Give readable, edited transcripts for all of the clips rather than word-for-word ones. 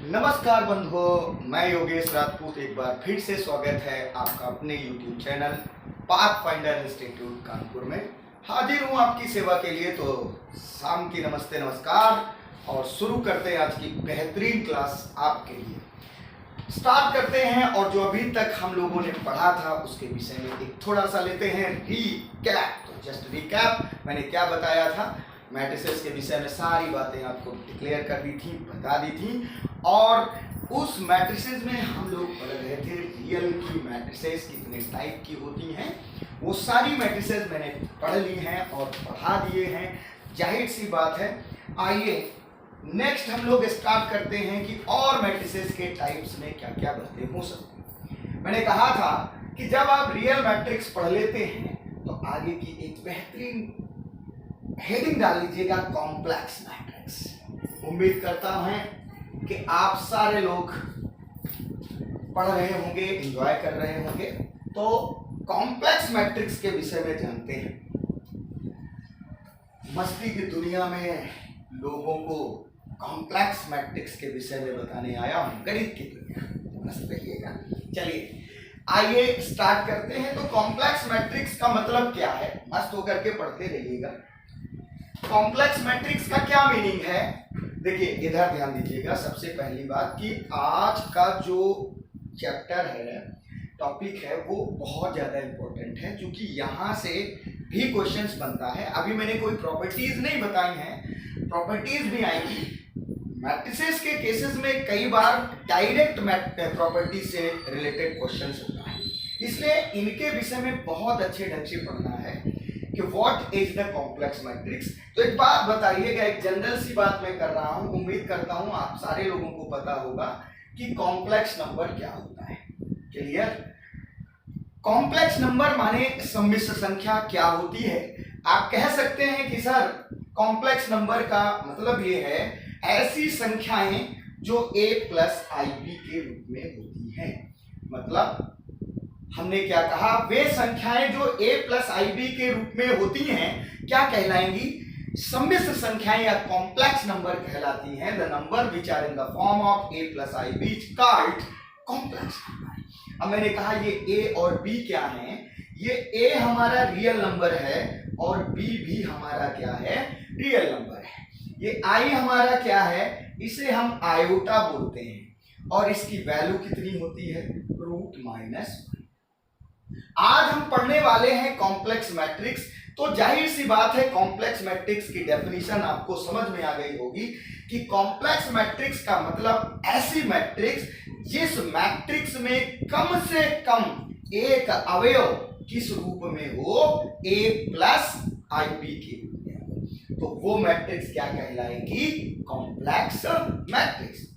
नमस्कार बंधुओं, मैं योगेश राजपूत एक बार फिर से स्वागत है आपका अपने YouTube channel pathfinder institute Kanpur में। हाजिर हूँ आपकी सेवा के लिए। तो शाम की नमस्ते नमस्कार और शुरू करते हैं आज की बेहतरीन क्लास आपके लिए। स्टार्ट करते हैं और जो अभी तक हम लोगों ने पढ़ा था उसके विषय में एक थोड़ा सा लेते हैं रिकैप। तो जस्ट रिकैप, मैंने क्या बताया था, मैट्रिसेस के विषय में सारी बातें आपको डिक्लेयर कर दी थी, बता दी थी। और उस मैट्रिसेस में हम लोग पढ़ रहे थे रियल की मैट्रिसेस कितने टाइप की होती हैं। वो सारी मैट्रिसेस मैंने पढ़ ली हैं और पढ़ा दिए हैं। जाहिर सी बात है, आइए नेक्स्ट हम लोग स्टार्ट करते हैं कि और मैट्रिसेस के टाइप्स में क्या क्या बातें हो सकती हैं। मैंने कहा था कि जब आप रियल मैट्रिक्स पढ़ लेते हैं तो आगे की एक बेहतरीन हेडिंग डाल लीजिएगा, कॉम्प्लेक्स मैट्रिक्स। उम्मीद करता हूं कि आप सारे लोग पढ़ रहे होंगे, एंजॉय कर रहे होंगे। तो कॉम्प्लेक्स मैट्रिक्स के विषय में जानते हैं। मस्ती की दुनिया में लोगों को कॉम्प्लेक्स मैट्रिक्स के विषय में बताने आया हूं, गणित की दुनिया। मस्त रहिएगा। चलिए आइए स्टार्ट करते हैं। तो कॉम्प्लेक्स मैट्रिक्स का मतलब क्या है, मस्त होकर के पढ़ते रहिएगा। कॉम्प्लेक्स मैट्रिक्स का क्या मीनिंग है, देखिए इधर ध्यान दीजिएगा। सबसे पहली बात कि आज का जो चैप्टर है, टॉपिक है, वो बहुत ज़्यादा इम्पोर्टेंट है क्योंकि यहाँ से भी क्वेश्चंस बनता है। अभी मैंने कोई प्रॉपर्टीज नहीं बताई हैं, प्रॉपर्टीज भी आएंगी। मैट्रिसेस के केसेस में कई बार डायरेक्ट प्रॉपर्टी से रिलेटेड क्वेश्चंस होता है, इसलिए इनके विषय में बहुत अच्छे ढंग से पढ़ना है कि what is the complex matrix. तो एक बात बताइएगा, एक जनरल सी बात मैं कर रहा हूं, उम्मीद करता हूं आप सारे लोगों को पता होगा कि कॉम्प्लेक्स नंबर क्या होता है। क्लियर? कॉम्प्लेक्स नंबर माने सम्मिश्र संख्या क्या होती है। आप कह सकते हैं कि सर कॉम्प्लेक्स नंबर का मतलब ये है ऐसी संख्याएं जो a प्लस IB के रूप में होती हैं। मतलब हमने क्या कहा, वे संख्याएं जो a प्लस IB के रूप में होती हैं क्या कहलाएंगी, सम्मिश्र संख्याएं या कॉम्प्लेक्स नंबर कहलाती हैं। The number which are in the form of a plus IB is called complex number. अब मैंने कहा ये a और b क्या है, ये a हमारा रियल नंबर है और b भी हमारा क्या है, रियल नंबर है। ये i हमारा क्या है, इसे हम आयोटा बोलते हैं और इसकी वैल्यू कितनी होती है, √-1। आज हम पढ़ने वाले हैं कॉम्प्लेक्स मैट्रिक्स। तो जाहिर सी बात है कॉम्प्लेक्स मैट्रिक्स की डेफिनेशन आपको समझ में आ गई होगी कि कॉम्प्लेक्स मैट्रिक्स का मतलब ऐसी मैट्रिक्स जिस मैट्रिक्स में कम से कम एक अवयव किस रूप में हो, a प्लस IB के रूप में हो, तो वो मैट्रिक्स क्या कहलाएगी, कॉम्प्लेक्स मैट्रिक्स।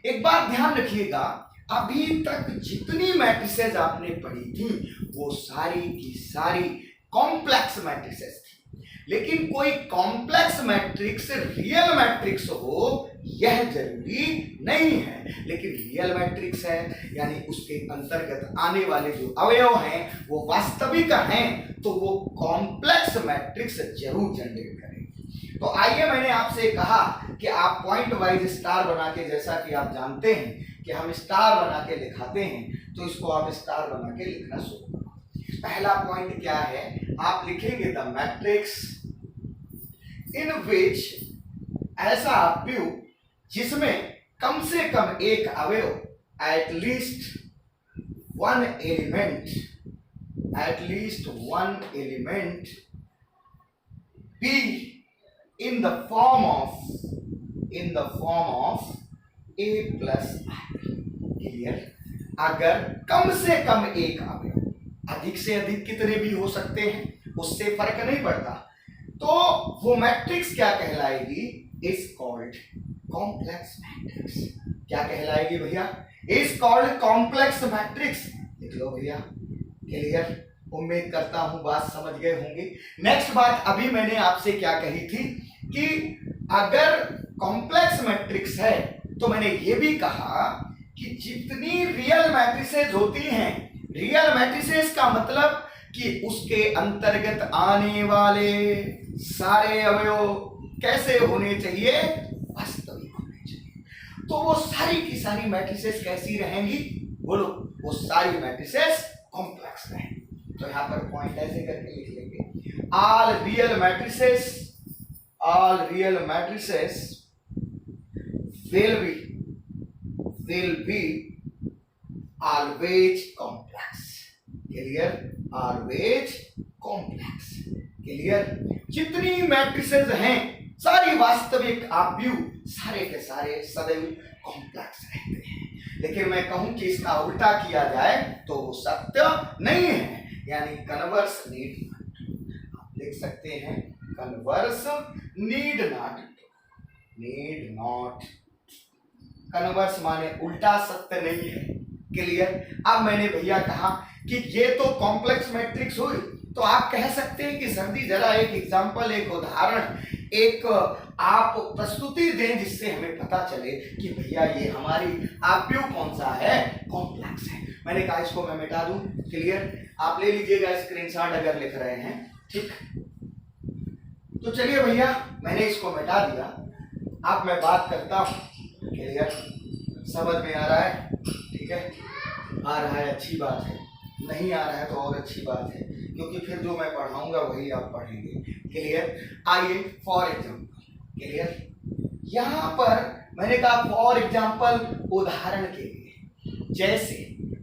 एक बात ध्यान रखिएगा, अभी तक जितनी मैट्रिसेस आपने पढ़ी थी वो सारी की सारी कॉम्प्लेक्स मैट्रिसेस थी, लेकिन कोई कॉम्प्लेक्स मैट्रिक्स रियल मैट्रिक्स हो यह जरूरी नहीं है। लेकिन रियल मैट्रिक्स है यानी उसके अंतर्गत आने वाले जो अवयव हैं वो वास्तविक हैं, तो वो कॉम्प्लेक्स मैट्रिक्स जरूर जनरेट करेगी। तो आइए, मैंने आपसे कहा कि आप पॉइंट वाइज स्टार बना के, जैसा कि आप जानते हैं कि हम स्टार बना के लिखाते हैं, तो इसको आप स्टार बना के लिखना शुरू करो। पहला पॉइंट क्या है, आप लिखेंगे द मैट्रिक्स इन विच, ऐसा अवयव जिसमें कम से कम एक अवयव, at least one element be in the form of a plus IB। Clear? अगर कम से कम एक अवयव, अधिक से अधिक कितने भी हो सकते हैं उससे फर्क नहीं पड़ता, तो वो मैट्रिक्स क्या कहलाएगी, इज कॉल्ड कॉम्प्लेक्स मैट्रिक्स। क्या कहलाएगी भैया, इज कॉल्ड कॉम्प्लेक्स मैट्रिक्स। लिख लो भैया। क्लियर? उम्मीद करता हूं बात समझ गए होंगे। नेक्स्ट बात, अभी मैंने आपसे क्या कही थी कि अगर कॉम्प्लेक्स मैट्रिक्स है तो मैंने ये भी कहा कि जितनी रियल मैट्रिसेस होती हैं, रियल मैट्रिसेस का मतलब कि उसके अंतर्गत आने वाले सारे अवयव कैसे होने चाहिए, वास्तविक होने चाहिए। तो वो सारी की सारी मैट्रिसेस कैसी रहेंगी? बोलो, वो सारी मैट्रिसेस कॉम्प्लेक्स रहेंगी। तो यहाँ पर पॉइंट ऐसे करके लिख लेंगे, all real matrices will be always complex. Clear? Always complex. Clear? जितनी मैट्रिसेस हैं सारी वास्तविक आव्यूह सारे के सारे सदैव कॉम्प्लेक्स रहते हैं। लेकिन मैं कहूं कि इसका उल्टा किया जाए तो वो सत्य नहीं है, यानी कन्वर्स नीड नॉट। आप लिख सकते हैं कन्वर्स नीड नॉट। कन्वर्स माने उल्टा सत्य नहीं है। क्लियर? अब मैंने भैया कहा कि ये तो कॉम्प्लेक्स मैट्रिक्स हुई, तो आप कह सकते हैं कि सर जी जरा एक एग्जांपल, एक उदाहरण, एक आप प्रस्तुति दें जिससे हमें पता चले कि भैया ये हमारी आव्यूह कौन सा है, कॉम्प्लेक्स है। मैंने कहा इसको मैं मिटा दूं। क्लियर? आप ले लीजिएगा स्क्रीनशॉट अगर लिख रहे हैं। ठीक, तो चलिए भैया मैंने इसको मिटा दिया। अब मैं बात करता हूं। क्लियर? समझ में आ रहा है? ठीक है, आ रहा है, अच्छी बात है। नहीं आ रहा है तो और अच्छी बात है, क्योंकि फिर जो मैं पढ़ाऊंगा वही आप पढ़ेंगे। क्लियर? आइए फॉर एग्जाम्पल। क्लियर? यहां पर मैंने कहा फॉर एग्जाम्पल, उदाहरण के लिए, जैसे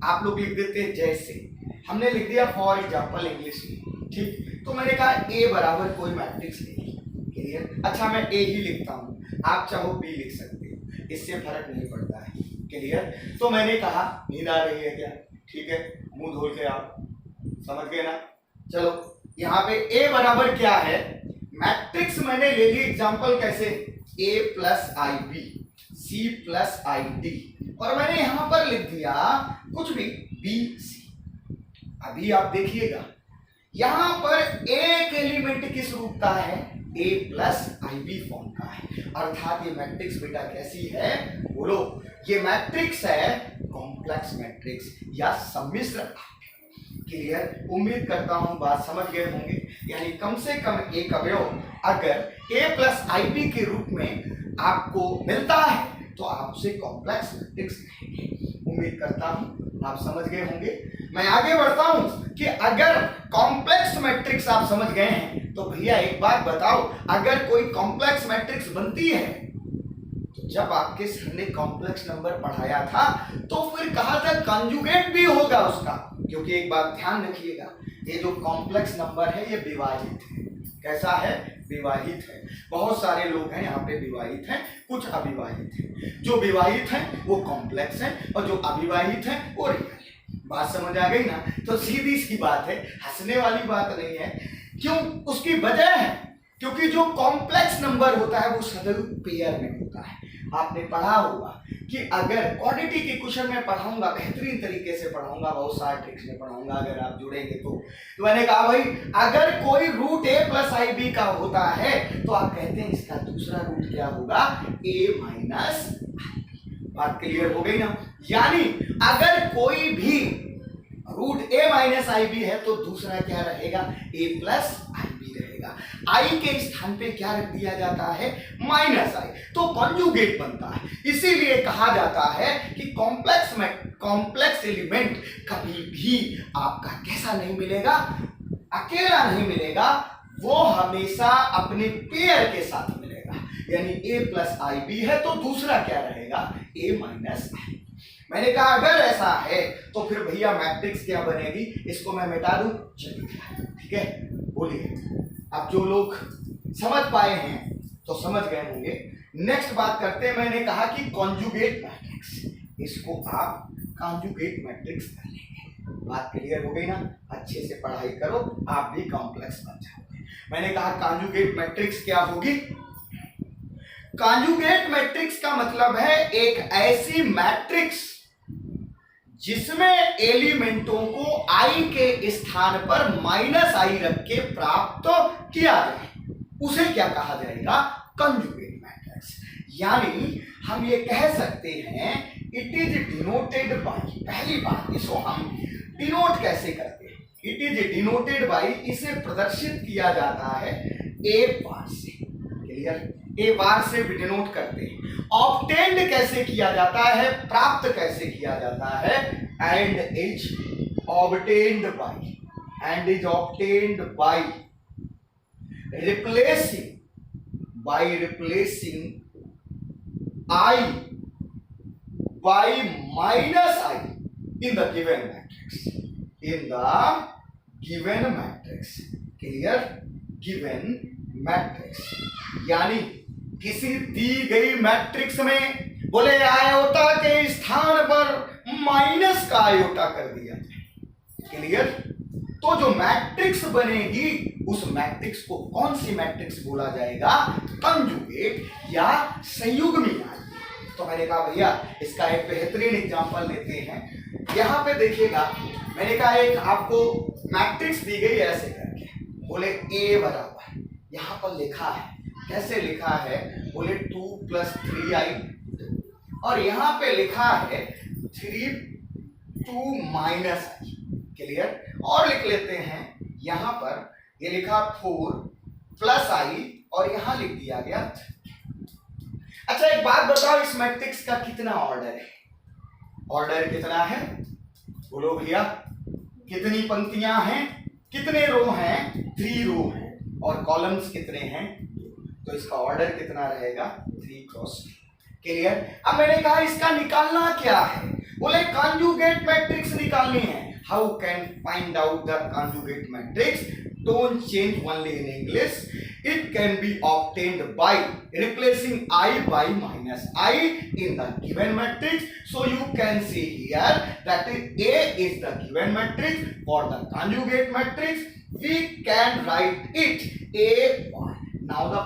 आप लोग लिख देते हैं, जैसे हमने लिख दिया फॉर एग्जाम्पल इंग्लिश में। ठीक, तो मैंने कहा ए बराबर कोई मैट्रिक्स नहीं। क्लियर? अच्छा मैं ए ही लिखता हूं, आप चाहो बी लिख सकते हो, इससे फर्क नहीं पड़ता है। क्लियर? तो मैंने कहा नींद आ रही है क्या? ठीक है, मुंह धो के आप समझ गए ना। चलो यहाँ पे ए बराबर क्या है, मैट्रिक्स मैंने ले ली एग्जांपल कैसे, A plus I B, C plus I D, और मैंने यहां पर लिख दिया कुछ भी बी सी। अभी आप देखिएगा यहां पर एक एलिमेंट किस रूप का है, ए प्लस आई बी फॉर्म का है। अर्थात ये मैट्रिक्स बेटा कैसी है, बोलो, ये मैट्रिक्स है कॉम्प्लेक्स मैट्रिक्स या सम्मिश्र। क्लियर? उम्मीद करता हूं बात समझ गए होंगे। यानी कम से कम एक अवयव अगर ए प्लस आई बी के रूप में आपको मिलता है तो आप उसे कॉम्प्लेक्स मैट्रिक्स कहेंगे। उम्मीद करता हूं आप समझ गए होंगे। मैं आगे बढ़ता हूं कि अगर कॉम्प्लेक्स मैट्रिक्स आप समझ गए हैं तो भैया एक बात बताओ, अगर कोई कॉम्प्लेक्स मैट्रिक्स बनती है तो जब आपके सर ने कॉम्प्लेक्स नंबर पढ़ाया था तो फिर कहा था कंजुगेट भी होगा उसका। क्योंकि एक बात ध्यान रखिएगा, ये जो कॉम्प्लेक्स नंबर है ये विवाहित है। कैसा है? विवाहित है। बहुत सारे लोग हैं यहाँ पे विवाहित हैं, कुछ अविवाहित हैं। जो विवाहित हैं वो कॉम्प्लेक्स हैं और जो अविवाहित हैं वो रियल है। बात समझ आ गई ना? तो सीधी सी बात है, हंसने वाली बात नहीं है। क्यों? उसकी वजह है क्योंकि जो कॉम्प्लेक्स नंबर होता है वो सदैव पेयर में होता है। आपने पढ़ा होगा कि अगर क्वाड्रेटिक इक्वेशन में पढ़ाऊंगा, बेहतरीन तरीके से पढ़ाऊंगा, बहुत सारे ट्रिक्स में पढ़ाऊंगा, अगर आप जुड़ेंगे तो मैंने कहा भाई अगर कोई root A plus I B का होता है तो आप कहते हैं इसका दूसरा रूट क्या होगा, ए माइनस आई बी। बात क्लियर हो गई ना? यानी अगर कोई भी रूट ए माइनस आई बी है तो दूसरा क्या रहेगा, ए प्लस आई बी रहेगा। आई के स्थान पे क्या रख दिया जाता है, माइनस आई, तो कॉन्जुगेट बनता है। इसीलिए कहा जाता है कि कॉम्प्लेक्स एलिमेंट कभी भी आपका कैसा नहीं मिलेगा, अकेला नहीं मिलेगा, वो हमेशा अपने पेयर के साथ मिलेगा। यानी ए प्लस आई बी है तो दूसरा क्या रहेगा, ए माइनस आई। मैंने कहा अगर ऐसा है तो फिर भैया मैट्रिक्स क्या बनेगी, इसको मैं मिटा दूं। चलिए ठीक है, बोलिए। अब जो लोग समझ पाए हैं तो समझ गए होंगे। नेक्स्ट बात करते हैं। मैंने कहा कि कॉन्जुगेट मैट्रिक्स, इसको आप कॉन्जुगेट मैट्रिक्स कर लेंगे। बात क्लियर हो गई ना? अच्छे से पढ़ाई करो, आप भी कॉम्प्लेक्स बन जाओगे। मैंने कहा कॉन्जुगेट मैट्रिक्स क्या होगी। कॉन्जुगेट मैट्रिक्स का मतलब है एक ऐसी मैट्रिक्स जिसमें एलिमेंटों को आई के स्थान पर माइनस आई रख के प्राप्त किया जाए, उसे क्या कहा जाएगा, कंजुगेट मैट्रिक्स। यानी हम ये कह सकते हैं इट इज डिनोटेड बाय, पहली बात इसको हम डिनोट कैसे करते हैं, इट इज डिनोटेड बाय, इसे प्रदर्शित किया जाता है ए बार से। क्लियर? ए बार से डिनोट करते हैं। ऑब्टेन्ड कैसे किया जाता है, प्राप्त कैसे किया जाता है, and is obtained by, and is obtained by replacing I by minus I in the given matrix. In the given matrix. Clear? Given matrix. यानी किसी दी गई मैट्रिक्स में बोले आयोटा के स्थान पर माइनस का आयोटा कर दिया जाए। क्लियर? तो जो मैट्रिक्स बनेगी उस मैट्रिक्स को कौन सी मैट्रिक्स बोला जाएगा, कंजुगेट या संयुग्मी। तो मैंने कहा भैया इसका एक बेहतरीन एग्जांपल लेते हैं। यहां पे देखिएगा, मैंने कहा एक आपको मैट्रिक्स दी गई ऐसे करके, बोले ए बराबर, यहां पर लिखा है, कैसे लिखा है, बोले 2 + 3i, और यहां पे लिखा है 3 2 -i। क्लियर? और लिख लेते हैं, यहां पर ये लिखा 4 + i और यहां लिख दिया गया। अच्छा एक बात बताओ, इस मैट्रिक्स का कितना ऑर्डर है? ऑर्डर कितना है बोलो भैया, कितनी पंक्तियां हैं, कितने रो हैं, 3 रो हैं, और कॉलम्स कितने हैं, तो इसका ऑर्डर कितना रहेगा, 3 × 3। क्लियर? अब मैंने कहा इसका निकालना क्या है, बोले कॉन्जुगेट मैट्रिक्स निकालनी है। How can find out the conjugate matrix? Don't change only in English. It can be obtained by replacing I by minus I in the given matrix. So you can see here that A is the given matrix. For the conjugate matrix, we can write it A bar. Now the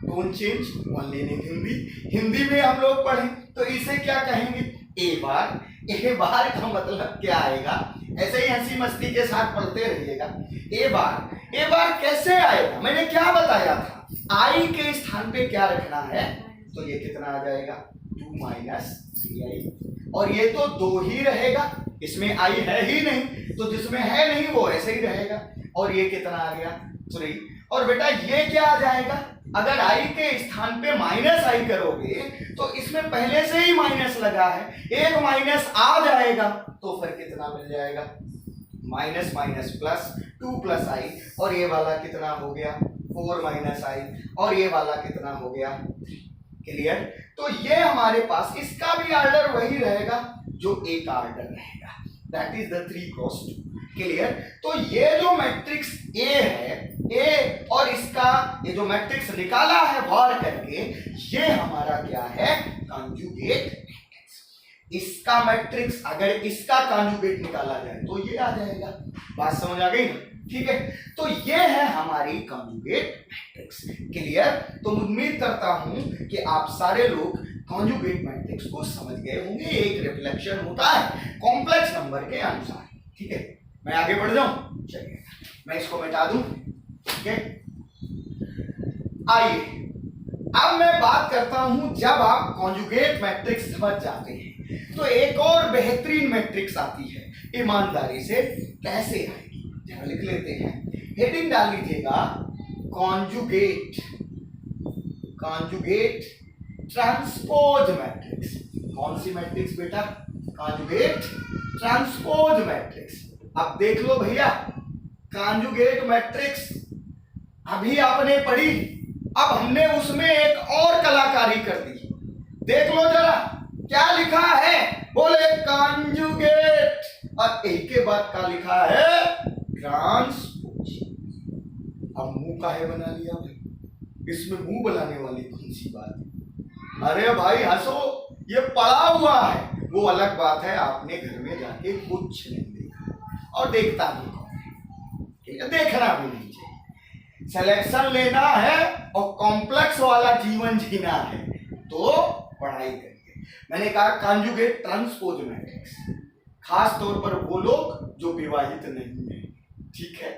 don't change only in Hindi. Hindi में हम लोग पढ़ें तो इसे क्या कहेंगे, A बार। ए बार का मतलब क्या आएगा, ऐसे ही हंसी मस्ती के साथ पढ़ते रहिएगा। ए बार कैसे आएगा, मैंने क्या बताया था, आई के स्थान पे क्या रखना है, तो ये कितना आ जाएगा 2 - 3i, और ये तो 2 ही रहेगा, इसमें आई है ही नहीं, तो जिसमें है नहीं वो ऐसे ही रहेगा, और ये कितना आ गया 3। और बेटा ये क्या आ जाएगा, अगर आई के स्थान पे -i करोगे तो इसमें पहले से ही माइनस लगा है, एक माइनस आ जाएगा तो फिर कितना मिल जाएगा, माइनस माइनस प्लस 2 + i, और ये वाला कितना हो गया 4 - i, और ये वाला कितना हो गया 3। क्लियर? तो ये हमारे पास इसका भी ऑर्डर वही रहेगा जो ए का ऑर्डर रहेगा, दैट इज द 3 × 2। क्लियर? तो ये जो मैट्रिक्स ए है, ए और इसका ये जो मैट्रिक्स निकाला है वार करके, ये हमारा क्या है, कंजुगेट मैट्रिक्स। इसका मैट्रिक्स अगर इसका कंजुगेट निकाला जाए तो ये आ जाएगा। बात समझ आ गई ना? ठीक है, तो ये है हमारी कंजुगेट मैट्रिक्स। क्लियर? तो उम्मीद करता हूं कि आप सारे लोग कंजुगेट मैट्रिक्स को समझ गए होंगे। एक रिफ्लेक्शन होता है कॉम्प्लेक्स नंबर के अनुसार। ठीक है, मैं आगे बढ़ जाऊं, चलिए मैं इसको मिटा दूं। ठीक है, आइए अब मैं बात करता हूं, जब आप कॉन्जुगेट मैट्रिक्स समझ जाते हैं तो एक और बेहतरीन मैट्रिक्स आती है, ईमानदारी से कैसे आएगी जरा लिख लेते हैं, हेडिंग डाल लीजिएगा, कॉन्जुगेट ट्रांसपोज मैट्रिक्स। कौन सी मैट्रिक्स बेटा, कॉन्जुगेट ट्रांसपोज मैट्रिक्स। अब देख लो भैया, कॉन्जुगेट मैट्रिक्स अभी आपने पढ़ी, अब हमने उसमें एक और कलाकारी कर दी। देख लो जरा क्या लिखा है, बोले कॉन्जुगेट, और एक के बाद क्या लिखा है, ट्रांसपोज। अब मुंह काहे बना लिया भाई, इसमें मुंह बनाने वाली कौन सी बात है? अरे भाई हंसो, ये पढ़ा हुआ है, वो अलग बात है, आपने घर में जाके कुछ नहीं देखा और देखता नहीं कौन, देखना भी नहीं चाहिए। सिलेक्शन लेना है और कॉम्प्लेक्स वाला जीवन जीना है तो पढ़ाई करिए। मैंने कहा कॉन्जुगेट ट्रांसपोज मैट्रिक्स, खास तौर पर वो लोग जो विवाहित नहीं है। ठीक है,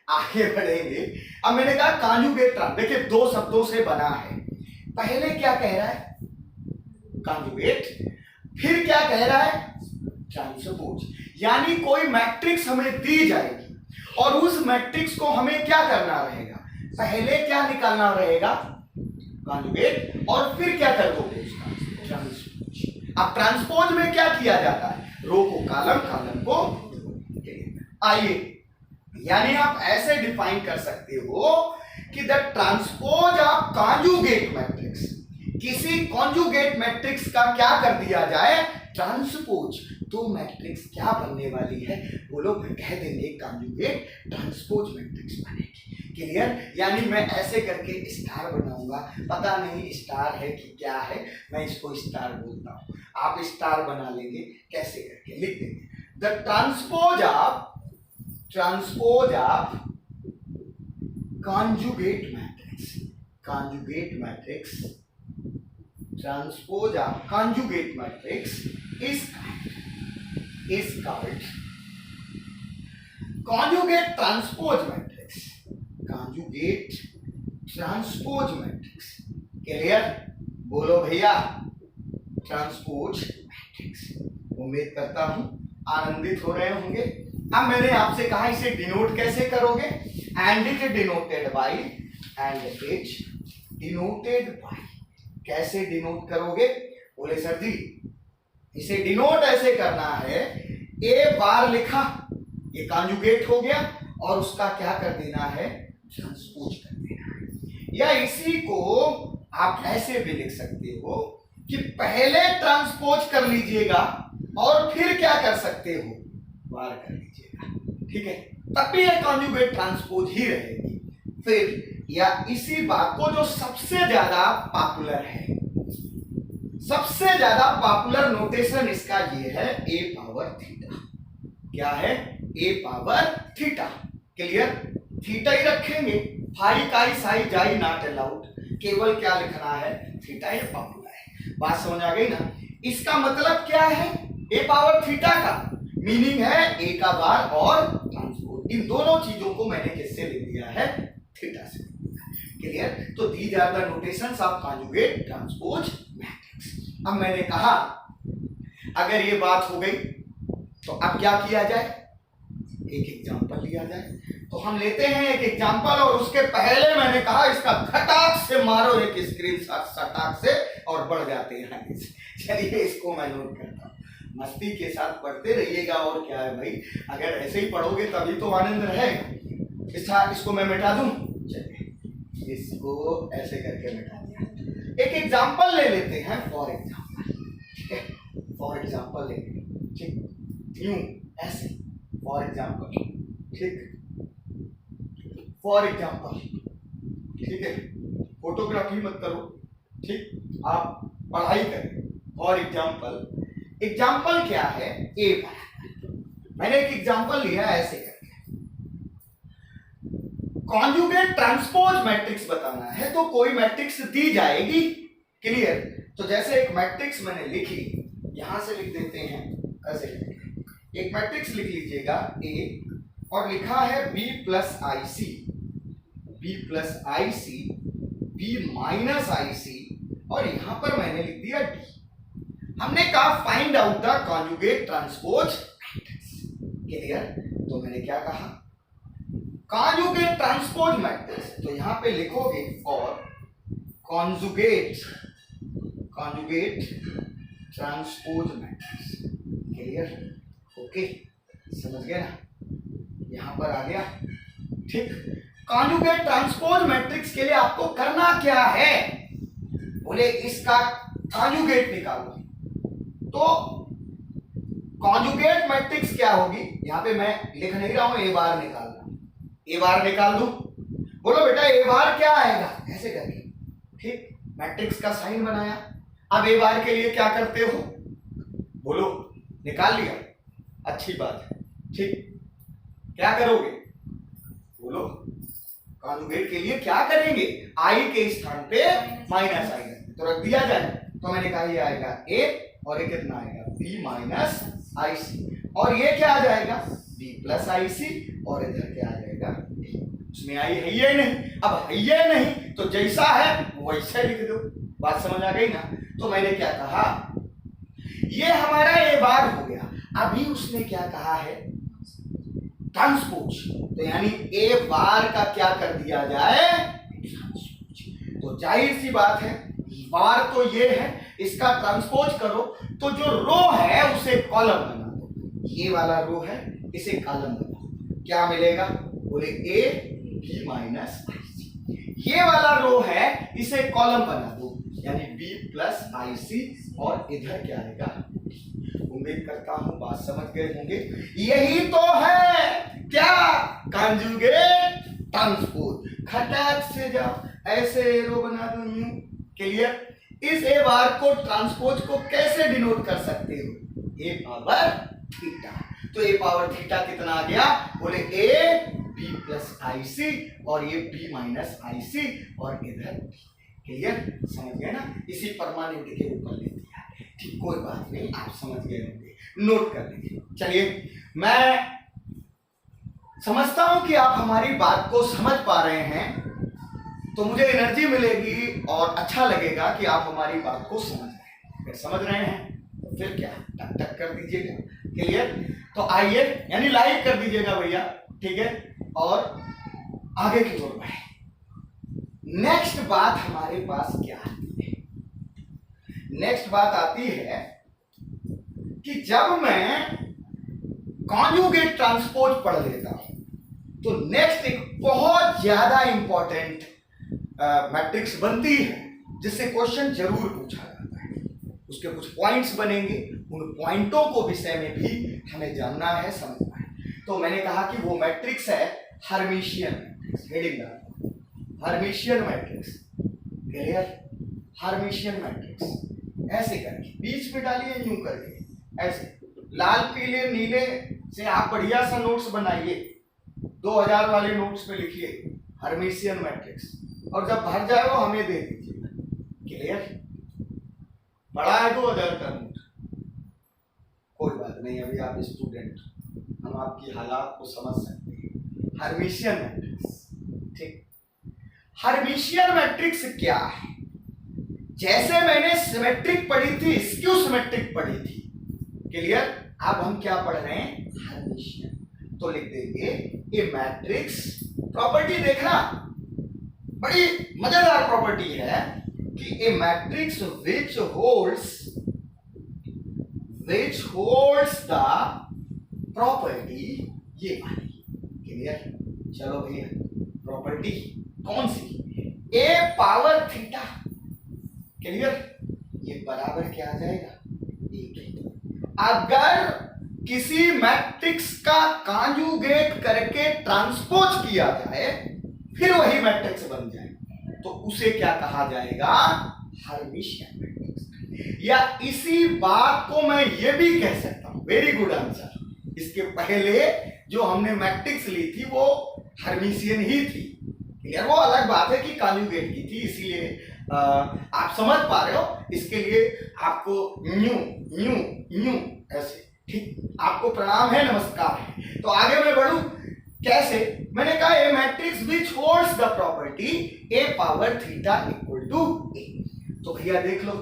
आगे बढ़ेंगे। अब मैंने कहा कॉन्जुगेट ट्रांस, देखिए 2 शब्दों से बना है। पहले क्या कह रहा है, कॉन्जुगेट, फिर क्या कह रहा है, ट्रांसपोज। यानी कोई मैट्रिक्स हमें दी जाएगी और उस मैट्रिक्स को हमें क्या करना रहेगा, पहले क्या निकालना रहेगा, कॉन्जुगेट, और फिर क्या कर दोगे उसका ट्रांसपोज। अब ट्रांसपोज में क्या किया जाता है, रो को कॉलम, कॉलम को आइए, यानी आप ऐसे डिफाइन कर सकते हो कि the transpose of conjugate matrix, किसी कॉन्जुगेट मैट्रिक्स का क्या कर दिया जाए, ट्रांसपोज, तो मैट्रिक्स क्या बनने वाली है, वो लोग कह देंगे कॉन्जुगेट ट्रांसपोज मैट्रिक्स बनेगी। क्लियर? यानी मैं ऐसे करके स्टार बनाऊंगा, पता नहीं स्टार है कि क्या है, मैं इसको स्टार बोलता हूं, आप स्टार बना लेंगे, कैसे करके लिख देंगे the transpose of conjugate matrix, transpose of conjugate matrix is called conjugate transpose matrix। Clear? बोलो भैया, ट्रांसपोज मैट्रिक्स। उम्मीद करता हूं आनंदित हो रहे होंगे। अब मैंने आपसे कहा इसे डिनोट कैसे करोगे, एंड इट डिनोटेड बाय, कैसे डिनोट करोगे, बोले सर जी इसे डिनोट ऐसे करना है, ए बार लिखा, ये कॉन्जुगेट हो गया, और उसका क्या कर देना है, ट्रांसपोज कर देना है। या इसी को आप ऐसे भी लिख सकते हो कि पहले ट्रांसपोज कर लीजिएगा और फिर क्या कर सकते हो, बार कर लीजिएगा, ठीक है, तब भी ये कॉन्जुगेट ट्रांसपोज ही रहेगी। फिर या इसी बात को जो सबसे ज्यादा पॉपुलर है, सबसे ज्यादा पॉपुलर नोटेशन इसका ये है ए पावर थीटा। क्या है, ए पावर थीटा। क्लियर? थीटा ही रखेंगे, फाई काई साई जाई नॉट अलाउड, केवल क्या लिखना है, थीटा ही पॉपुलर है। बात समझ आ गई ना? इसका मतलब क्या है, ए पावर थीटा का मीनिंग है ए का बार और ट्रांसपोज, इन दोनों चीजों को मैंने किससे ले लिया है, थीटा से। क्लियर? तो these are the notations of conjugate transpose matrix. अब मैंने कहा अगर ये बात हो गई तो अब क्या किया जाए, एक एग्जांपल लिया जाए। तो हम लेते हैं एक एग्जांपल, और उसके पहले मैंने कहा इसका खटाक से मारो एक स्क्रीनशॉट सटाक से, और बढ़ जाते हैं आगे से। चलिए इसको मैं नोट करता हूँ, मस्ती के साथ पढ़ते रहिएगा, और क्या है भाई, अगर ऐसे ही पढ़ोगे तभी तो आनंद रहेगा। इसको मैं मिटा दूं, चलिए इसको ऐसे करके मिटा दिया। एक एग्जांपल ले लेते हैं, फॉर एग्जांपल, ठीक है, फॉर एग्जांपल लेंगे, ठीक, यूं ऐसे, फॉर एग्जांपल, ठीक, फॉर एग्जांपल, ठीक है, फोटोग्राफी मत करो, ठीक, आप पढ़ाई करें। फॉर एग्जांपल, एग्जांपल क्या है, ए बराबर, मैंने एक एग्जांपल लिया ऐसे करके, कॉन्जुगेट ट्रांसपोज मैट्रिक्स बताना है, तो कोई मैट्रिक्स दी जाएगी। क्लियर? तो जैसे एक मैट्रिक्स मैंने लिख ली, यहां से लिख देते हैं, ऐसे एक मैट्रिक्स लिख लीजिएगा ए, और लिखा है बी प्लस आई सी, बी प्लस आई सी, बी माइनस आई सी, और यहां पर मैंने लिख दिया डी। हमने कहा find out the conjugate transpose matrix. Clear? तो मैंने क्या कहा, कॉन्जुगेट ट्रांसपोज मैट्रिक्स, तो यहां पे लिखोगे और conjugate transpose matrix. Clear? Okay, समझ गए ना, यहां पर आ गया, ठीक। कॉन्जुगेट ट्रांसपोज मैट्रिक्स के लिए आपको करना क्या है, बोले इसका कॉन्जुगेट निकालो। तो कॉन्जुगेट मैट्रिक्स क्या होगी, यहां पे मैं लिख नहीं रहा हूं, ए बार निकाल रहा हूं, ए बार निकाल दूं, बोलो बेटा ए बार क्या आएगा, ऐसे करके, ठीक, मैट्रिक्स का साइन बनाया। अब ए बार के लिए क्या करते हो, बोलो, निकाल लिया, अच्छी बात है, ठीक, क्या करोगे, बोलो, कॉन्जुगेट के लिए क्या करेंगे, आई के स्थान पे माइनस आई, तो रख दिया जाए। तो मैंने कहा ये आएगा ए, और ये कितना आएगा, बी माइनस आई सी, और ये क्या आ जाएगा, बी प्लस आई सी, और इधर क्या आ जाएगा, उसमें आई है ये नहीं, अब है ये नहीं तो जैसा है वैसा लिख दो। बात समझ आ गई ना? तो मैंने क्या कहा, ये हमारा ए बार हो गया। अभी उसने क्या कहा है, ट्रांसपोज, तो यानी ए बार का क्या कर दिया जाए, ट्रांसपोज। तो जाहिर सी बात है बार तो ये है, इसका ट्रांसपोज करो तो जो रो है उसे कॉलम बना दो, ये वाला रो है इसे कॉलम बना दो, क्या मिलेगा? बोले ए बी माइनस आई सी। ये वाला रो है इसे कॉलम बना दो, यानी बी प्लस आई सी, और इधर क्या आएगा? उम्मीद करता हूं बात समझ गए होंगे। यही तो है क्या? Conjugate transpose. खटाक से जाओ, ऐसे एरो बना दो, यूं। क्लियर? इस ए बार को ट्रांसपोज को कैसे डिनोट कर सकते हो? ए पावर थीटा। तो ए पावर थीटा कितना आ गया? बोले ए बी प्लस आई सी, और ये बी माइनस आई सी, और इधर। क्लियर? समझ गए ना? इसी परमानेंट के ऊपर ले दिया। ठीक, कोई बात नहीं, आप समझ गए होंगे, नोट कर लीजिए। चलिए, मैं समझता हूं कि आप हमारी बात को समझ पा रहे हैं, तो मुझे एनर्जी मिलेगी और अच्छा लगेगा कि आप हमारी बात को समझ रहे हैं। अगर समझ रहे हैं तो फिर क्या, टक टक कर दीजिएगा। क्लियर? तो आइए, यानी लाइक कर दीजिएगा भैया, ठीक है, और आगे की ओर बढ़े। नेक्स्ट बात हमारे पास क्या आती है? नेक्स्ट बात आती है कि जब मैं कॉन्जुगेट ट्रांसपोज पढ़ लेता हूं तो नेक्स्ट एक बहुत ज्यादा इंपॉर्टेंट मैट्रिक्स बनती है, जिससे क्वेश्चन जरूर पूछा जाता है। उसके कुछ पॉइंट्स बनेंगे, उन पॉइंटों को विषय में भी हमें जानना है, समझना है। तो मैंने कहा कि वो मैट्रिक्स है हर्मिशियन मैट्रिक्स। हेडिंग डालो, Hermitian matrix. Clear? Hermitian matrix ऐसे करके बीच में डालिए, यूं करके, ऐसे लाल पीले नीले से आप बढ़िया सा नोट्स बनाइए, 2000 वाले नोट्स पे लिखिए हर्मिशियन मैट्रिक्स, और जब भर जाए वो हमें दे दीजिएगा। क्लियर? बड़ा है 2000 का नोट, कोई बात नहीं, अभी आप स्टूडेंट, हम आपकी हालात को समझ सकते हैं। हर्मिशियन मैट्रिक्स, ठीक। हर्मिशियन मैट्रिक्स क्या है? जैसे मैंने सिमेट्रिक पढ़ी थी, स्क्यू सिमेट्रिक पढ़ी थी। क्लियर? अब हम क्या पढ़ रहे हैं? हर्मिशियन। तो लिख देंगे ए मैट्रिक्स, प्रॉपर्टी देखना, बड़ी मजेदार प्रॉपर्टी है कि A matrix which holds the property, ये वाली। क्लियर? चलो भैया, प्रॉपर्टी कौन सी? A power theta. क्लियर? ये बराबर क्या आ जाएगा? अगर किसी मैट्रिक्स का कॉन्जुगेट करके ट्रांसपोज किया जाए फिर वही मैट्रिक्स बन जाए तो उसे क्या कहा जाएगा? Hermitian matrix. या इसी बात को मैं ये भी कह सकता हूं, वेरी गुड आंसर, इसके पहले जो हमने मैट्रिक्स ली थी वो हर्मिशियन ही थी। क्लियर? वो अलग बात है कि कॉन्जुगेट की थी, इसीलिए आप समझ पा रहे हो, इसके लिए आपको न्यू न्यू न्यू ऐसे, ठीक। आपको प्रणाम है, नमस्कार है। तो आगे मैं बढ़ूं कैसे? मैंने कहा A matrix which holds the property A power theta equal to A. तो भैया देख लो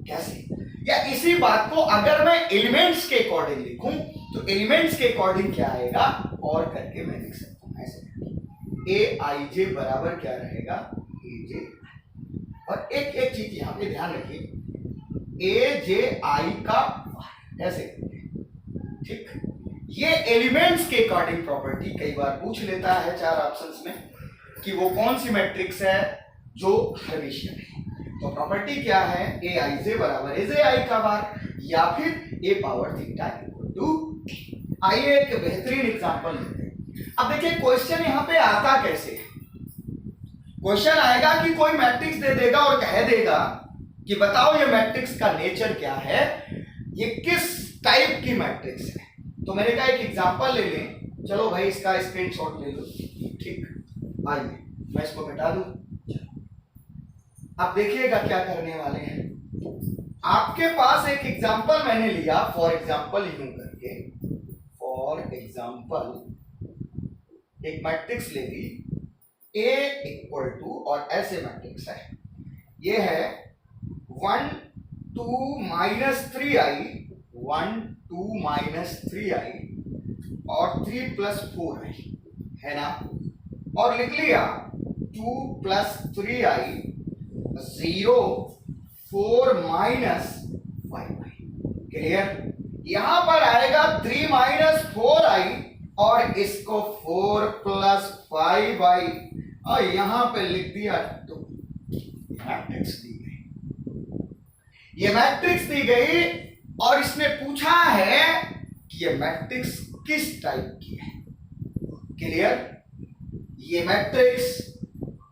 कैसे, या इसी बात को अगर मैं एलिमेंट्स के अकॉर्डिंग लिखूं तो एलिमेंट्स के अकॉर्डिंग क्या आएगा, और करके मैं लिख सकता हूं ऐसे, ए आई जे बराबर क्या रहेगा? ए जे। और एक एक चीज यहां पे ध्यान रखिए, ए जे आई का ऐसे, ठीक। ये एलिमेंट्स के अकॉर्डिंग प्रॉपर्टी कई बार पूछ लेता है 4 ऑप्शंस में कि वो कौन सी मैट्रिक्स है जो हर्मिशियन है। तो प्रॉपर्टी क्या है? ए आई जे बराबर ए जे आई का बार, या फिर ए पावर थीटा इक्वल टू। आइए एक बेहतरीन एग्जांपल लेते हैं। अब देखिए क्वेश्चन यहां पे आता कैसे है। क्वेश्चन आएगा कि कोई मैट्रिक्स दे देगा और कह देगा कि बताओ ये मैट्रिक्स का नेचर क्या है, ये किस टाइप की मैट्रिक्स है। तो मैंने कहा एक एग्जांपल ले लें, चलो भाई इसका स्क्रीनशॉट ले लो, ठीक। आइए मैं इसको मिटा दूं। आप देखिएगा क्या करने वाले हैं। आपके पास एक एग्जांपल मैंने लिया, फॉर एग्जांपल यूं करके, फॉर एग्जांपल एक मैट्रिक्स ले ली A इक्वल टू, और ऐसे मैट्रिक्स है, ये है 1 2 -3i 1 2 -3i और 3 + 4i, है ना। और लिख लिया 2 plus 3i 0 4 minus 5i। Clear? यहां पर आएगा 3 माइनस 4i और इसको 4 प्लस 5i और यहां पे लिख दिया 2। मैट्रिक्स दी गई, ये मैट्रिक्स दी गई और इसने पूछा है कि ये मैट्रिक्स किस टाइप की है। क्लियर? ये मैट्रिक्स